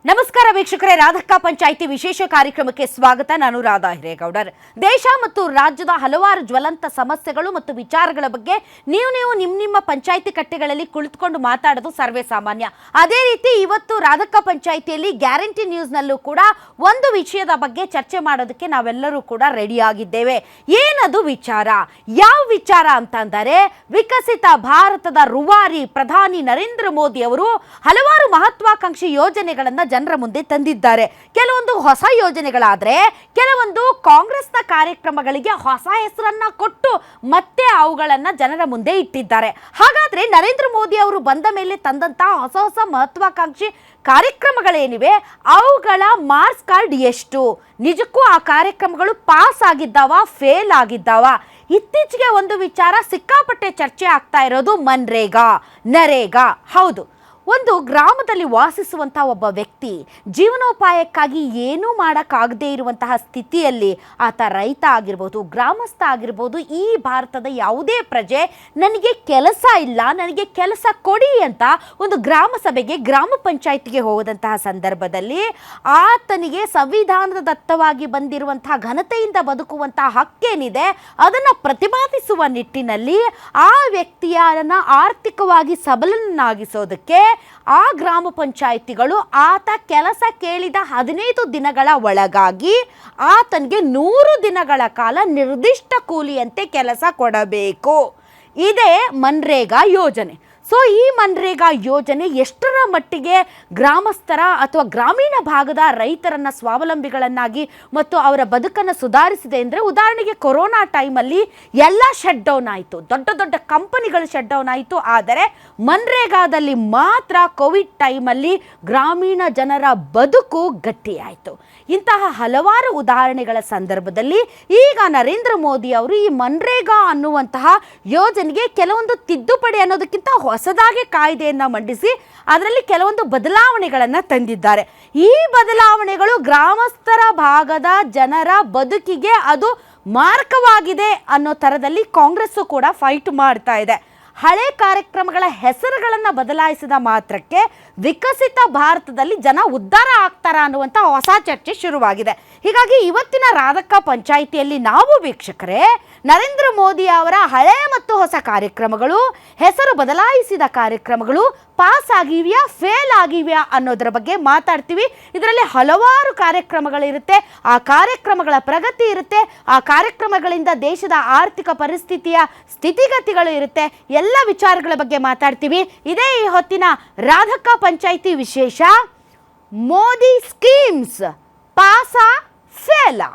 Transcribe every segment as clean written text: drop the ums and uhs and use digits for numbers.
ನಮಸ್ಕಾರ ವೀಕ್ಷಕರೇ, ರಾಧಕ್ಕ ಪಂಚಾಯಿತಿ ವಿಶೇಷ ಕಾರ್ಯಕ್ರಮಕ್ಕೆ ಸ್ವಾಗತ. ನಾನು ರಾಧಾ ಹಿರೇಗೌಡರ್. ದೇಶ ಮತ್ತು ರಾಜ್ಯದ ಹಲವಾರು ಜ್ವಲಂತ ಸಮಸ್ಯೆಗಳು ಮತ್ತು ವಿಚಾರಗಳ ಬಗ್ಗೆ ನೀವು ನಿಮ್ಮ ಪಂಚಾಯಿತಿ ಕಟ್ಟೆಗಳಲ್ಲಿ ಕುಳಿತುಕೊಂಡು ಮಾತಾಡೋದು ಸರ್ವೇ ಸಾಮಾನ್ಯ. ಅದೇ ರೀತಿ ಇವತ್ತು ರಾಧಕ್ಕ ಪಂಚಾಯಿತಿಯಲ್ಲಿ ಗ್ಯಾರಂಟಿ ನ್ಯೂಸ್ನಲ್ಲೂ ಕೂಡ ಒಂದು ವಿಷಯದ ಬಗ್ಗೆ ಚರ್ಚೆ ಮಾಡೋದಕ್ಕೆ ನಾವೆಲ್ಲರೂ ಕೂಡ ರೆಡಿಯಾಗಿದ್ದೇವೆ. ಏನದು ವಿಚಾರ? ಯಾವ ವಿಚಾರ ಅಂತಂದರೆ, ವಿಕಸಿತ ಭಾರತದ ರೂವಾರಿ ಪ್ರಧಾನಿ ನರೇಂದ್ರ ಮೋದಿ ಅವರು ಹಲವಾರು ಮಹತ್ವಾಕಾಂಕ್ಷಿ ಯೋಜನೆಗಳನ್ನು ಜನರ ಮುಂದೆ ತಂದಿದ್ದಾರೆ. ಕೆಲವೊಂದು ಹೊಸ ಯೋಜನೆಗಳಾದರೆ ಕೆಲವೊಂದು ಕಾಂಗ್ರೆಸ್ನ ಕಾರ್ಯಕ್ರಮಗಳಿಗೆ ಹೊಸ ಹೆಸರನ್ನ ಕೊಟ್ಟು ಮತ್ತೆ ಅವುಗಳನ್ನು ಜನರ ಮುಂದೆ ಇಟ್ಟಿದ್ದಾರೆ. ಹಾಗಾದ್ರೆ ನರೇಂದ್ರ ಮೋದಿ ಅವರು ಬಂದ ಮೇಲೆ ತಂದಂತಹ ಹೊಸ ಮಹತ್ವಾಕಾಂಕ್ಷಿ ಕಾರ್ಯಕ್ರಮಗಳೇನಿವೆ ಅವುಗಳ ಮಾರ್ಕ್ಸ್ ಕಾರ್ಡ್ ಎಷ್ಟು? ನಿಜಕ್ಕೂ ಆ ಕಾರ್ಯಕ್ರಮಗಳು ಪಾಸ್ ಆಗಿದ್ದಾವ, ಫೇಲ್ ಆಗಿದ್ದಾವ? ಇತ್ತೀಚೆಗೆ ಒಂದು ವಿಚಾರ ಸಿಕ್ಕಾಪಟ್ಟೆ ಚರ್ಚೆ ಆಗ್ತಾ ಇರೋದು ನರೇಗಾ. ಹೌದು, ಒಂದು ಗ್ರಾಮದಲ್ಲಿ ವಾಸಿಸುವಂತಹ ಒಬ್ಬ ವ್ಯಕ್ತಿ ಜೀವನೋಪಾಯಕ್ಕಾಗಿ ಏನೂ ಮಾಡೋಕ್ಕಾಗದೇ ಇರುವಂತಹ ಸ್ಥಿತಿಯಲ್ಲಿ ಆತ ರೈತ ಆಗಿರ್ಬೋದು, ಗ್ರಾಮಸ್ಥ ಆಗಿರ್ಬೋದು, ಈ ಭಾರತದ ಯಾವುದೇ ಪ್ರಜೆ ನನಗೆ ಕೆಲಸ ಇಲ್ಲ, ನನಗೆ ಕೆಲಸ ಕೊಡಿ ಅಂತ ಒಂದು ಗ್ರಾಮ ಸಭೆಗೆ, ಗ್ರಾಮ ಪಂಚಾಯಿತಿಗೆ ಹೋದಂತಹ ಸಂದರ್ಭದಲ್ಲಿ ಆತನಿಗೆ ಸಂವಿಧಾನದ ದತ್ತವಾಗಿ ಬಂದಿರುವಂತಹ ಘನತೆಯಿಂದ ಬದುಕುವಂತಹ ಹಕ್ಕೇನಿದೆ ಅದನ್ನು ಪ್ರತಿಪಾದಿಸುವ ನಿಟ್ಟಿನಲ್ಲಿ ಆ ವ್ಯಕ್ತಿಯನ್ನ ಆರ್ಥಿಕವಾಗಿ ಸಬಲನಾಗಿಸೋದಕ್ಕೆ ಆ ಗ್ರಾಮ ಪಂಚಾಯಿತಿಗಳು ಆತ ಕೆಲಸ ಕೇಳಿದ 15 ದಿನಗಳ ಒಳಗಾಗಿ ಆತನಿಗೆ 100 ದಿನಗಳ ಕಾಲ ನಿರ್ದಿಷ್ಟ ಕೂಲಿಯಂತೆ ಕೆಲಸ ಕೊಡಬೇಕು. ಇದೇ ಮನ್ರೇಗಾ ಯೋಜನೆ. ಸೊ ಈ ಮನ್ರೇಗಾ ಯೋಜನೆ ಎಷ್ಟರ ಮಟ್ಟಿಗೆ ಗ್ರಾಮಸ್ಥರ ಅಥವಾ ಗ್ರಾಮೀಣ ಭಾಗದ ರೈತರನ್ನ ಸ್ವಾವಲಂಬಿಗಳನ್ನಾಗಿ ಮತ್ತು ಅವರ ಬದುಕನ್ನು ಸುಧಾರಿಸಿದೆ ಅಂದರೆ, ಉದಾಹರಣೆಗೆ ಕೊರೋನಾ ಟೈಮಲ್ಲಿ ಎಲ್ಲ ಶಟ್ ಡೌನ್ ಆಯಿತು, ದೊಡ್ಡ ಕಂಪನಿಗಳು ಶಟ್ ಡೌನ್ ಆಯಿತು. ಆದರೆ ಮನ್ರೇಗಾದಲ್ಲಿ ಮಾತ್ರ ಕೋವಿಡ್ ಟೈಮಲ್ಲಿ ಗ್ರಾಮೀಣ ಜನರ ಬದುಕು ಗಟ್ಟಿಯಾಯಿತು. ಇಂತಹ ಹಲವಾರು ಉದಾಹರಣೆಗಳ ಸಂದರ್ಭದಲ್ಲಿ ಈಗ ನರೇಂದ್ರ ಮೋದಿ ಅವರು ಈ ಮನ್ರೇಗಾ ಅನ್ನುವಂತಹ ಯೋಜನೆಗೆ ಕೆಲವೊಂದು ತಿದ್ದುಪಡಿ ಅನ್ನೋದಕ್ಕಿಂತ ಹೊಸದಾಗಿ ಕಾಯ್ದೆಯನ್ನು ಮಂಡಿಸಿ ಅದರಲ್ಲಿ ಕೆಲವೊಂದು ಬದಲಾವಣೆಗಳನ್ನು ತಂದಿದ್ದಾರೆ. ಈ ಬದಲಾವಣೆಗಳು ಗ್ರಾಮಸ್ಥರ ಭಾಗದ ಜನರ ಬದುಕಿಗೆ ಅದು ಮಾರಕವಾಗಿದೆ ಅನ್ನೋ ಥರದಲ್ಲಿ ಕಾಂಗ್ರೆಸ್ಸು ಕೂಡ ಫೈಟ್ ಮಾಡ್ತಾ ಇದೆ. ಹಳೆ ಕಾರ್ಯಕ್ರಮಗಳ ಹೆಸರುಗಳನ್ನು ಬದಲಾಯಿಸಿದ ಮಾತ್ರಕ್ಕೆ ವಿಕಸಿತ ಭಾರತದಲ್ಲಿ ಜನ ಉದ್ಧಾರ ಆಗ್ತಾರ ಅನ್ನುವಂಥ ಹೊಸ ಚರ್ಚೆ ಶುರುವಾಗಿದೆ. ಹೀಗಾಗಿ ಇವತ್ತಿನ ರಾಧಕ್ಕ ಪಂಚಾಯಿತಿಯಲ್ಲಿ ನಾವು ವೀಕ್ಷಕರೇ ನರೇಂದ್ರ ಮೋದಿ ಅವರ ಹಳೆ ಮತ್ತು ಹೊಸ ಕಾರ್ಯಕ್ರಮಗಳು, ಹೆಸರು ಬದಲಾಯಿಸಿದ ಕಾರ್ಯಕ್ರಮಗಳು ಪಾಸ್ ಆಗಿವೆಯಾ, ಫೇಲ್ ಆಗಿವೆಯಾ ಅನ್ನೋದರ ಬಗ್ಗೆ ಮಾತಾಡ್ತೀವಿ. ಇದರಲ್ಲಿ ಹಲವಾರು ಕಾರ್ಯಕ್ರಮಗಳಿರುತ್ತೆ, ಆ ಕಾರ್ಯಕ್ರಮಗಳ ಪ್ರಗತಿ ಇರುತ್ತೆ, ಆ ಕಾರ್ಯಕ್ರಮಗಳಿಂದ ದೇಶದ ಆರ್ಥಿಕ ಪರಿಸ್ಥಿತಿಯ ಸ್ಥಿತಿಗತಿಗಳು ಇರುತ್ತೆ, ಎಲ್ಲ ವಿಚಾರಗಳ ಬಗ್ಗೆ ಮಾತಾಡ್ತೀವಿ. ಇದೇ ಈ ಹೊತ್ತಿನ ರಾಧಕ್ಕ ಪಂಚಾಯಿತಿ ವಿಶೇಷ. ಮೋದಿ ಸ್ಕೀಮ್ಸ್ ಪಾಸಾ ಫೇಲಾ?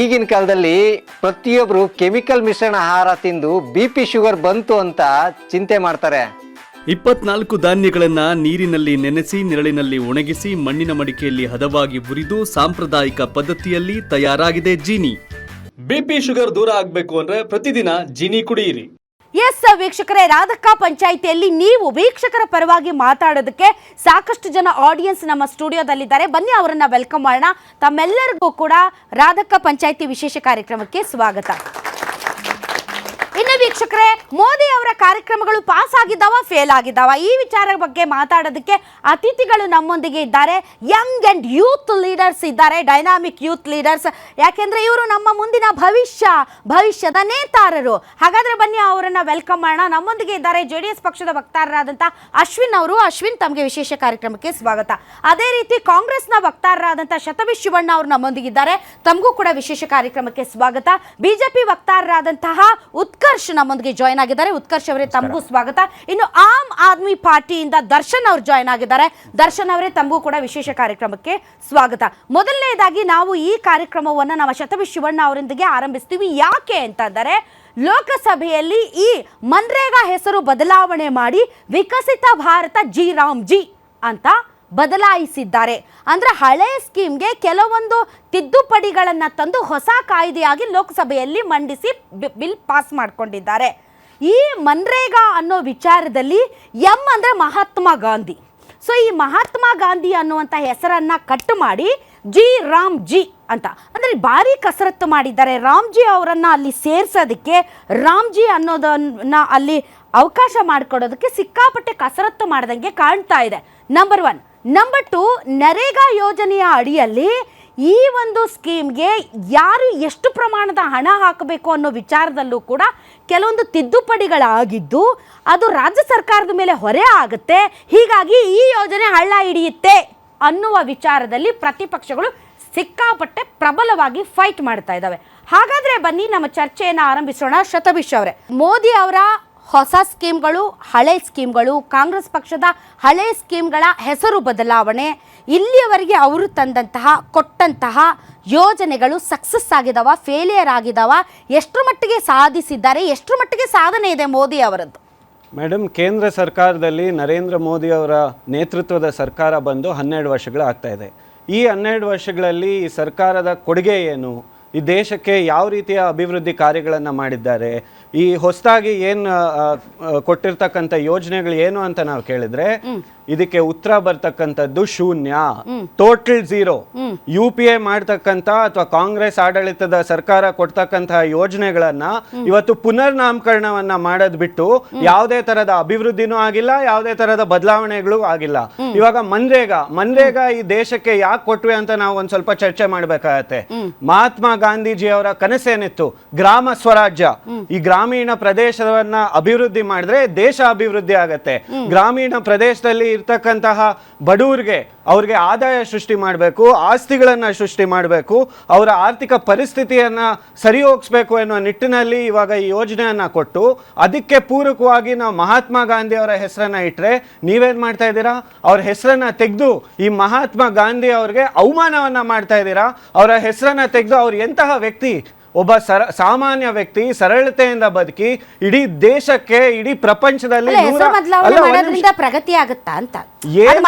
ಈಗಿನ ಕಾಲದಲ್ಲಿ ಪ್ರತಿಯೊಬ್ಬರು ಕೆಮಿಕಲ್ ಮಿಶ್ರಣ ಆಹಾರ ತಿಂದು BP ಶುಗರ್ ಬಂತು ಅಂತ ಚಿಂತೆ ಮಾಡ್ತಾರೆ. 24 ಧಾನ್ಯಗಳನ್ನ ನೀರಿನಲ್ಲಿ ನೆನೆಸಿ ನೆರಳಿನಲ್ಲಿ ಒಣಗಿಸಿ ಮಣ್ಣಿನ ಮಡಿಕೆಯಲ್ಲಿ ಹದವಾಗಿ ಹುರಿದು ಸಾಂಪ್ರದಾಯಿಕ ಪದ್ಧತಿಯಲ್ಲಿ ತಯಾರಾಗಿದೆ ಜೀನಿ. BP ಶುಗರ್ ದೂರ ಆಗ್ಬೇಕು ಅಂದ್ರೆ ಪ್ರತಿದಿನ ಜೀನಿ ಕುಡಿಯಿರಿ. ಎಸ್ ವೀಕ್ಷಕರೇ, ರಾಧಕ್ಕ ಪಂಚಾಯಿತಿಯಲ್ಲಿ ನೀವು ವೀಕ್ಷಕರ ಪರವಾಗಿ ಮಾತಾಡೋದಕ್ಕೆ ಸಾಕಷ್ಟು ಜನ ಆಡಿಯನ್ಸ್ ನಮ್ಮ ಸ್ಟುಡಿಯೋದಲ್ಲಿದ್ದಾರೆ. ಬನ್ನಿ ಅವರನ್ನ ವೆಲ್ಕಮ್ ಮಾಡೋಣ. ತಮ್ಮೆಲ್ಲರಿಗೂ ಕೂಡ ರಾಧಕ್ಕ ಪಂಚಾಯಿತಿ ವಿಶೇಷ ಕಾರ್ಯಕ್ರಮಕ್ಕೆ ಸ್ವಾಗತ. ಇನ್ನು ವೀಕ್ಷಕರೇ, ಮೋದಿ ಅವರ ಕಾರ್ಯಕ್ರಮಗಳು ಪಾಸ್ ಆಗಿದ್ದಾವ, ಫೇಲ್ ಆಗಿದ್ದಾವ, ಈ ವಿಚಾರದ ಬಗ್ಗೆ ಮಾತಾಡೋದಕ್ಕೆ ಅತಿಥಿಗಳು ನಮ್ಮೊಂದಿಗೆ ಇದ್ದಾರೆ. ಯಂಗ್ ಅಂಡ್ ಯೂತ್ ಲೀಡರ್ಸ್ ಇದ್ದಾರೆ, ಡೈನಾಮಿಕ್ ಯೂತ್ ಲೀಡರ್ಸ್. ಯಾಕೆಂದ್ರೆ ಇವರು ನಮ್ಮ ಮುಂದಿನ ಭವಿಷ್ಯದ ನೇತಾರರು. ಹಾಗಾದ್ರೆ ಬನ್ನಿ ಅವರನ್ನ ವೆಲ್ಕಮ್ ಮಾಡೋಣ. ನಮ್ಮೊಂದಿಗೆ ಇದ್ದಾರೆ JDS ಪಕ್ಷದ ವಕ್ತಾರರಾದಂಥ ಅಶ್ವಿನ್ ಅವರು. ಅಶ್ವಿನ್, ತಮಗೆ ವಿಶೇಷ ಕಾರ್ಯಕ್ರಮಕ್ಕೆ ಸ್ವಾಗತ. ಅದೇ ರೀತಿ ಕಾಂಗ್ರೆಸ್ನ ವಕ್ತಾರರಾದಂಥ ಶತವಿಶ್ ಶಿವಣ್ಣ ಅವರು ನಮ್ಮೊಂದಿಗಿದ್ದಾರೆ, ತಮಗೂ ಕೂಡ ವಿಶೇಷ ಕಾರ್ಯಕ್ರಮಕ್ಕೆ ಸ್ವಾಗತ. ಬಿಜೆಪಿ ವಕ್ತಾರರಾದಂತಹ ಉತ್ಕರ್ಷ್ ನಮ್ಮೊಂದಿಗೆ ಜಾಯ್ನ್ ಆಗಿದ್ದಾರೆ. ಉತ್ಕರ್ಷ್ ಅವರೇ, ತಮಗೂ ಸ್ವಾಗತ. ಇನ್ನು ಆಮ್ ಆದ್ಮಿ ಪಾರ್ಟಿಯಿಂದ ದರ್ಶನ್ ಅವರು ಜಾಯ್ನ್ ಆಗಿದ್ದಾರೆ. ದರ್ಶನ್ ಅವರೇ, ತಮಗೂ ಕೂಡ ವಿಶೇಷ ಕಾರ್ಯಕ್ರಮಕ್ಕೆ ಸ್ವಾಗತ. ಮೊದಲನೇದಾಗಿ ನಾವು ಈ ಕಾರ್ಯಕ್ರಮವನ್ನು ನಮ್ಮ ಶತವಿಶ್ ಶಿವಣ್ಣ ಅವರೊಂದಿಗೆ ಆರಂಭಿಸ್ತೀವಿ. ಯಾಕೆ ಅಂತಂದರೆ, ಲೋಕಸಭೆಯಲ್ಲಿ ಈ ಮನ್ರೇಗಾ ಹೆಸರು ಬದಲಾವಣೆ ಮಾಡಿ ವಿಕಸಿತ ಭಾರತ ಜಿ ಅಂತ ಬದಲಾಯಿಸಿದ್ದಾರೆ. ಅಂದರೆ ಹಳೆ ಸ್ಕೀಮ್ಗೆ ಕೆಲವೊಂದು ತಿದ್ದುಪಡಿಗಳನ್ನು ತಂದು ಹೊಸ ಕಾಯ್ದೆಯಾಗಿ ಲೋಕಸಭೆಯಲ್ಲಿ ಮಂಡಿಸಿ ಬಿಲ್ ಪಾಸ್ ಮಾಡಿಕೊಂಡಿದ್ದಾರೆ. ಈ ಮನ್ರೇಗಾ ಅನ್ನೋ ವಿಚಾರದಲ್ಲಿ ಅಂದರೆ ಮಹಾತ್ಮ ಗಾಂಧಿ. ಸೊ ಈ ಮಹಾತ್ಮ ಗಾಂಧಿ ಅನ್ನುವಂಥ ಹೆಸರನ್ನು ಕಟ್ ಮಾಡಿ ಜಿ ರಾಮ್ ಜಿ ಅಂತ, ಅಂದರೆ ಭಾರಿ ಕಸರತ್ತು ಮಾಡಿದ್ದಾರೆ. ರಾಮ್ಜಿ ಅವರನ್ನು ಅಲ್ಲಿ ಸೇರಿಸೋದಕ್ಕೆ, ರಾಮ್ಜಿ ಅನ್ನೋದನ್ನ ಅಲ್ಲಿ ಅವಕಾಶ ಮಾಡಿಕೊಡೋದಕ್ಕೆ ಸಿಕ್ಕಾಪಟ್ಟೆ ಕಸರತ್ತು ಮಾಡ್ದಂಗೆ ಕಾಣ್ತಾ ಇದೆ. ನಂಬರ್ 1. ನಂಬರ್ 2, ನರೇಗಾ ಯೋಜನೆಯ ಅಡಿಯಲ್ಲಿ ಈ ಒಂದು ಸ್ಕೀಮ್ಗೆ ಯಾರು ಎಷ್ಟು ಪ್ರಮಾಣದ ಹಣ ಹಾಕಬೇಕು ಅನ್ನೋ ವಿಚಾರದಲ್ಲೂ ಕೂಡ ಕೆಲವೊಂದು ತಿದ್ದುಪಡಿಗಳಾಗಿದ್ದು ಅದು ರಾಜ್ಯ ಸರ್ಕಾರದ ಮೇಲೆ ಹೊರೆ ಆಗುತ್ತೆ. ಹೀಗಾಗಿ ಈ ಯೋಜನೆ ಹಳ್ಳ ಹಿಡಿಯುತ್ತೆ ಅನ್ನುವ ವಿಚಾರದಲ್ಲಿ ಪ್ರತಿಪಕ್ಷಗಳು ಸಿಕ್ಕಾಪಟ್ಟೆ ಪ್ರಬಲವಾಗಿ ಫೈಟ್ ಮಾಡ್ತಾ ಇದ್ದಾವೆ. ಹಾಗಾದರೆ ಬನ್ನಿ ನಮ್ಮ ಚರ್ಚೆಯನ್ನು ಆರಂಭಿಸೋಣ. ಶತಭಿಷ್ ಅವರೇ, ಮೋದಿ ಅವರ ಹೊಸ ಸ್ಕೀಮ್ಗಳು, ಹಳೆ ಸ್ಕೀಮ್ಗಳು, ಕಾಂಗ್ರೆಸ್ ಪಕ್ಷದ ಹಳೆ ಸ್ಕೀಮ್ಗಳ ಹೆಸರು ಬದಲಾವಣೆ, ಇಲ್ಲಿಯವರೆಗೆ ಅವರು ಕೊಟ್ಟಂತಹ ಯೋಜನೆಗಳು ಸಕ್ಸಸ್ ಆಗಿದಾವ, ಫೇಲಿಯರ್ ಆಗಿದಾವ, ಎಷ್ಟರ ಮಟ್ಟಿಗೆ ಸಾಧಿಸಿದ್ದಾರೆ, ಎಷ್ಟರ ಮಟ್ಟಿಗೆ ಸಾಧನೆ ಇದೆ ಮೋದಿ ಅವರದ್ದು? ಮೇಡಮ್, ಕೇಂದ್ರ ಸರ್ಕಾರದಲ್ಲಿ ನರೇಂದ್ರ ಮೋದಿ ಅವರ ನೇತೃತ್ವದ ಸರ್ಕಾರ ಬಂದು 12 ವರ್ಷಗಳು ಆಗ್ತಾ ಇದೆ. ಈ 12 ವರ್ಷಗಳಲ್ಲಿ ಈ ಸರ್ಕಾರದ ಕೊಡುಗೆ ಏನು, ಈ ದೇಶಕ್ಕೆ ಯಾವ ರೀತಿಯ ಅಭಿವೃದ್ಧಿ ಕಾರ್ಯಗಳನ್ನು ಮಾಡಿದ್ದಾರೆ, ಈ ಹೊಸದಾಗಿ ಏನು ಕೊಟ್ಟಿರ್ತಕ್ಕಂಥ ಯೋಜನೆಗಳು ಏನು ಅಂತ ನಾವು ಕೇಳಿದ್ರೆ ಇದಕ್ಕೆ ಉತ್ತರ ಬರ್ತಕ್ಕಂಥದ್ದು ಶೂನ್ಯ, ಟೋಟಲ್ ಝೀರೋ. UPA ಮಾಡ್ತಕ್ಕಂಥ ಅಥವಾ ಕಾಂಗ್ರೆಸ್ ಆಡಳಿತದ ಸರ್ಕಾರ ಕೊಡ್ತಕ್ಕಂತಹ ಯೋಜನೆಗಳನ್ನ ಇವತ್ತು ಪುನರ್ ನಾಮಕರಣವನ್ನ ಮಾಡೋದ್ ಬಿಟ್ಟು ಯಾವುದೇ ತರದ ಅಭಿವೃದ್ಧಿನೂ ಆಗಿಲ್ಲ, ಯಾವುದೇ ತರದ ಬದಲಾವಣೆಗಳು ಆಗಿಲ್ಲ. ಇವಾಗ ಮನ್ರೇಗಾ ಈ ದೇಶಕ್ಕೆ ಯಾಕೆ ಕೊಟ್ವಿ ಅಂತ ನಾವು ಒಂದ್ ಸ್ವಲ್ಪ ಚರ್ಚೆ ಮಾಡ್ಬೇಕಾಗತ್ತೆ. ಮಹಾತ್ಮ ಗಾಂಧೀಜಿ ಅವರ ಕನಸೇನಿತ್ತು? ಗ್ರಾಮ ಸ್ವರಾಜ್ಯ. ಈ ಗ್ರಾಮೀಣ ಪ್ರದೇಶವನ್ನ ಅಭಿವೃದ್ಧಿ ಮಾಡಿದ್ರೆ ದೇಶ ಅಭಿವೃದ್ಧಿ ಆಗತ್ತೆ. ಗ್ರಾಮೀಣ ಪ್ರದೇಶದಲ್ಲಿ ಇರ್ತಕ್ಕಂತಹ ಬಡವರಿಗೆ ಅವ್ರಿಗೆ ಆದಾಯ ಸೃಷ್ಟಿ ಮಾಡಬೇಕು, ಆಸ್ತಿಗಳನ್ನ ಸೃಷ್ಟಿ ಮಾಡಬೇಕು, ಅವರ ಆರ್ಥಿಕ ಪರಿಸ್ಥಿತಿಯನ್ನ ಸರಿ ಹೋಗಿಸ್ಬೇಕು ಎನ್ನುವ ನಿಟ್ಟಿನಲ್ಲಿ ಇವಾಗ ಈ ಯೋಜನೆಯನ್ನ ಕೊಟ್ಟು ಅದಕ್ಕೆ ಪೂರಕವಾಗಿ ನಾವು ಮಹಾತ್ಮ ಗಾಂಧಿ ಅವರ ಹೆಸರನ್ನ ಇಟ್ರೆ ನೀವೇನ್ ಮಾಡ್ತಾ ಇದ್ದೀರಾ? ಅವ್ರ ಹೆಸರನ್ನ ತೆಗೆದು ಈ ಮಹಾತ್ಮ ಗಾಂಧಿ ಅವ್ರಿಗೆ ಅವಮಾನವನ್ನ ಮಾಡ್ತಾ ಇದ್ದೀರಾ. ಅವರ ಹೆಸರನ್ನ ತೆಗೆದು ಅವ್ರು ಎಂತಹ ವ್ಯಕ್ತಿ, ಒಬ್ಬ ಸಾಮಾನ್ಯ ವ್ಯಕ್ತಿ, ಸರಳತೆಯಿಂದ ಬದುಕಿ ಇಡೀ ದೇಶಕ್ಕೆ, ಇಡೀ ಪ್ರಪಂಚದಲ್ಲಿ ಪ್ರಗತಿ ಆಗುತ್ತಾ ಅಂತ.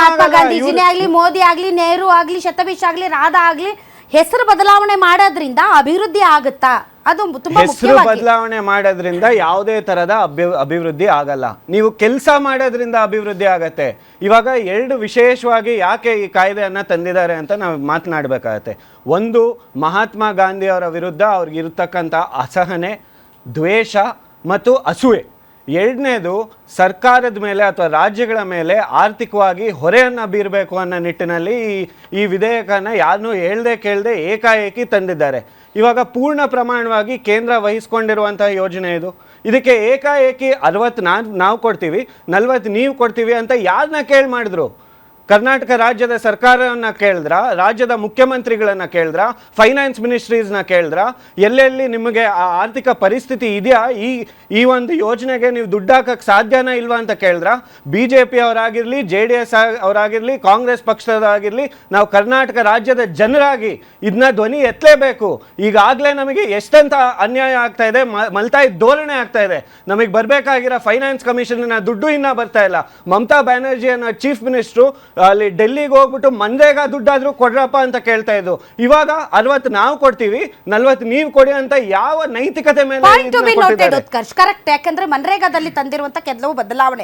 ಮಹಾತ್ಮ ಗಾಂಧೀಜಿನೇ ಆಗ್ಲಿ, ಮೋದಿ ಆಗ್ಲಿ, ನೆಹರು ಆಗ್ಲಿ, ಶತಭಿಷ್ ಆಗ್ಲಿ, ರಾಧಾ ಆಗ್ಲಿ, ಹೆಸರು ಬದಲಾವಣೆ ಮಾಡೋದ್ರಿಂದ ಅಭಿವೃದ್ಧಿ ಆಗುತ್ತಾ? ಅದು ತುಂಬಾ ಹೆಸರು ಬದಲಾವಣೆ ಮಾಡೋದ್ರಿಂದ ಯಾವುದೇ ತರದ ಅಭಿವೃದ್ಧಿ ಆಗಲ್ಲ. ನೀವು ಕೆಲಸ ಮಾಡೋದ್ರಿಂದ ಅಭಿವೃದ್ಧಿ ಆಗತ್ತೆ. ಇವಾಗ 2 ವಿಶೇಷವಾಗಿ ಯಾಕೆ ಈ ಕಾಯ್ದೆಯನ್ನ ತಂದಿದ್ದಾರೆ ಅಂತ ನಾವು ಮಾತನಾಡಬೇಕಾಗತ್ತೆ. ಒಂದು, ಮಹಾತ್ಮ ಗಾಂಧಿ ಅವರ ವಿರುದ್ಧ ಅವ್ರಿಗೆ ಇರತಕ್ಕಂಥ ಅಸಹನೆ, ದ್ವೇಷ ಮತ್ತು ಅಸೂಯೆ. 2ನೇದು, ಸರ್ಕಾರದ ಮೇಲೆ ಅಥವಾ ರಾಜ್ಯಗಳ ಮೇಲೆ ಆರ್ಥಿಕವಾಗಿ ಹೊರೆಯನ್ನು ಬೀರಬೇಕು ಅನ್ನೋ ನಿಟ್ಟಿನಲ್ಲಿ ಈ ವಿಧೇಯಕನ ಯಾರನ್ನೂ ಹೇಳ್ದೆ ಕೇಳದೆ ಏಕಾಏಕಿ ತಂದಿದ್ದಾರೆ. ಇವಾಗ ಪೂರ್ಣ ಪ್ರಮಾಣವಾಗಿ ಕೇಂದ್ರ ವಹಿಸ್ಕೊಂಡಿರುವಂತಹ ಯೋಜನೆ ಇದು. ಇದಕ್ಕೆ ಏಕಾಏಕಿ 60 ನಾವು ಕೊಡ್ತೀವಿ, 40 ನೀವು ಕೊಡ್ತೀವಿ ಅಂತ ಯಾರನ್ನ ಕೇಳಿ ಮಾಡಿದ್ರು? ಕರ್ನಾಟಕ ರಾಜ್ಯದ ಸರ್ಕಾರವನ್ನ ಕೇಳಿದ್ರ, ರಾಜ್ಯದ ಮುಖ್ಯಮಂತ್ರಿಗಳನ್ನ ಕೇಳಿದ್ರ, ಫೈನಾನ್ಸ್ ಮಿನಿಸ್ಟ್ರೀಸ್ನ ಕೇಳಿದ್ರ, ಎಲ್ಲೆಲ್ಲಿ ನಿಮಗೆ ಆ ಆರ್ಥಿಕ ಪರಿಸ್ಥಿತಿ ಇದೆಯಾ, ಈ ಒಂದು ಯೋಜನೆಗೆ ನೀವು ದುಡ್ಡು ಹಾಕಕ್ಕೆ ಸಾಧ್ಯನಾ ಇಲ್ವಾ ಅಂತ ಕೇಳಿದ್ರ? BJP ಅವರಾಗಿರ್ಲಿ, JDS ಅವರಾಗಿರ್ಲಿ, ಕಾಂಗ್ರೆಸ್ ಪಕ್ಷದಾಗಿರ್ಲಿ, ನಾವು ಕರ್ನಾಟಕ ರಾಜ್ಯದ ಜನರಾಗಿ ಇದನ್ನ ಧ್ವನಿ ಎತ್ತಲೇಬೇಕು. ಈಗಾಗಲೇ ನಮಗೆ ಎಷ್ಟಂತ ಅನ್ಯಾಯ ಆಗ್ತಾ ಇದೆ, ಮಲ್ತಾಯಿ ಧೋರಣೆ ಆಗ್ತಾ ಇದೆ. ನಮಗೆ ಬರಬೇಕಾಗಿರೋ ಫೈನಾನ್ಸ್ ಕಮಿಷನ್ ದುಡ್ಡು ಇನ್ನೂ ಬರ್ತಾ ಇಲ್ಲ. ಮಮತಾ ಬ್ಯಾನರ್ಜಿಯನ್ನ ಚೀಫ್ ಮಿನಿಸ್ಟ್ರು ಅಲ್ಲಿ ಡೆಲ್ಲಿಗೆ ಹೋಗ್ಬಿಟ್ಟು ಮನ್ರೇಗಾ ದುಡ್ಡಾದ್ರೂ ಕೊಡ್ರಪ್ಪ ಅಂತ ಕೇಳ್ತಾ ಇದ್ದು. ಇವಾಗ 60 ನಾವು ಕೊಡ್ತೀವಿ, 40 ನೀವು ಕೊಡಿ ಅಂತ ಯಾವ ನೈತಿಕತೆ ಮೇಲೆ? ಕರೆಕ್ಟ್. ಯಾಕಂದ್ರೆ ಮನ್ರೇಗಾದಲ್ಲಿ ತಂದಿರುವಂತ ಕೆಲವು ಬದಲಾವಣೆ